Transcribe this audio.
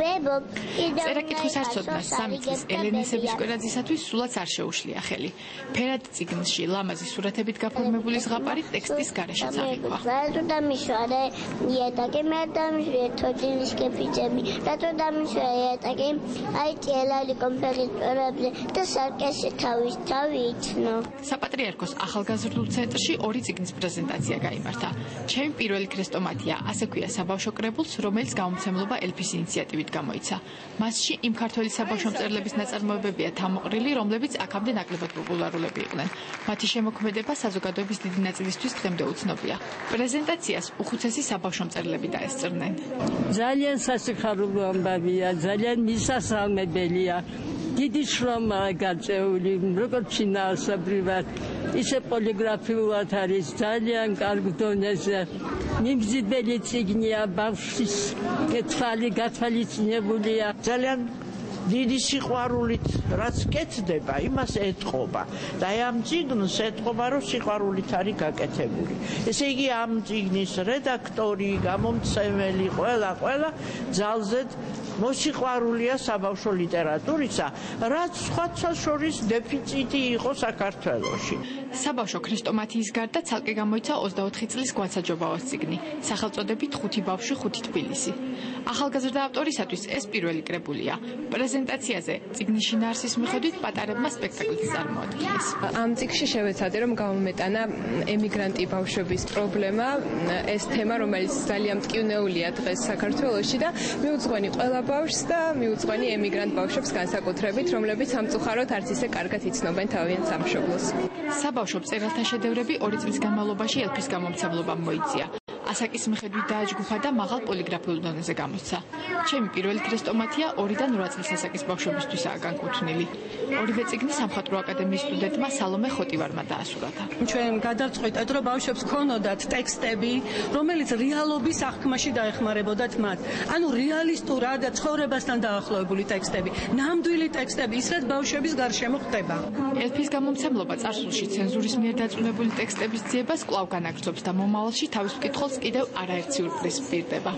წერა-კითხვის არ ცოდნა 3 წლის ელენე სებიშკვერაძისათვის სულაც არ შეუშლია ხელი. ფერად წიგნში ლამაზი სურათებით გაფორმებული ზღაპარი ტექსტის გარეშეც აღიქვა. რატო დამიშვარე იატაკი მე დამიშვე თოჯინის კეფიძები რატო დამიშვე იატაკი აი ჭელალი კომპლექტორებზე და სარკეში თავი იცნო. საპატრიარქოს ახალგაზრდულ ცენტრში 2 წიგნის პრეზენტაცია გაიმართა. ჩემი პირველი ქრესტომატია, ასე ქვია საბავშვო კრებულს, რომელიც გამომცემლობა ელფის ინიციატივით გამოიცა. მასში იმ ქართველი საბავშვო მწერლების ნაწარმოებებია თავმოყრილი, რომლებიც აქამდე ნაკლებად პოპულარულები იყვნენ. მათი შემოქმედება საზოგადოების დიდი ნაწილისთვის დღემდე უცნობია. პრეზენტაციას უხუცესი საბავშვო მწერლები დაესწრნენ. ძალიან სასიხარულო ამბავია, ძალიან მისასალმებელია. დიდი შრომაა გაწეული, როგორც შინაარსობრივად, ისე პოლიგრაფიულად არის ძალიან კარგ დონეზე. მიმზიდველი წიგნია, ბავშვის თვალი გათვალისწინებულია. ძალიან დიდი სიყვარულით რაც კეთდება, იმას ეტყობა. და ამ წიგნს ეტყობა, რომ სიყვარულით არის გაკეთებული. ესე იგი ამ წიგნის რედაქტორი, გამომცემელი, ყველა ძალზედ მოსიყვარულია საბავშვო ლიტერატურისა, რაც სხვათა შორის დეფიციტი იყო საქართველოში. საბავშვო ქრესტომატიის გარდა ცალკე გამოიცა 24 წლის გვაცაჯობავას წიგნი, სახელწოდებით 5 ბავშვი 5 თბილისი. ახალგაზრდა ავტორისათვის ეს პირველი კრებულია. პრეზენტაციაზე წიგნის შინაარსის მიხედვით პატარებმა სპექტაკლიც წარმოადგინეს. ამ წიგნში შევეცადე, რომ გამომეტანა ემიგრანტი ბავშვების პრობლემა, ეს თემა, რომელიც ძალიან მტკივნეულია დღეს საქართველოში და მიუძღვენი ყველა ბავშვს და მიუძღვენი ემიგრანტ ბავშვებს განსაკუთრებით, რომლებიც სამწუხაროდ არც ისე კარგად იცნობენ თავიანთ სამშობლოს. საბავშვო მწერალთა შედევრები 2 წლის განმავლობაში ელფის გამომცემლობამ მოიწია. ასაკის მიხედვით დააჯგუფა და მაღალ პოლიგრაფიულ დონეზე გამოსცა. ჩემი პირველი ქრესტომატია 2-დან 8 წლის ასაკის ბავშვებისთვისაა განკუთვნილი. ორივე წიგნი სამხატვრო აკადემიის სტუდენტმა სალომე ხოტივარმა დაასურათა. ჩვენ გადავწყვიტეთ, რომ ბავშვებს ქონოდათ ტექსტები, რომელიც რეალობის აღქმაში დაეხმარებოდათ მათ. ანუ რეალისტურად ცხოვრებასთან დაახლოებული ტექსტები, ნამდვილი ტექსტები, ის რაც ბავშვების გარშემო ხდება. ელფის გამომცემლობა წარსულში ცენზურის მიერ დაწუნებული ტექსტების ძიებას კვლავ განაგრძობს და მომავალში თავის მკითხველს კიდევ არაერთ სიურპრიზს პირდება.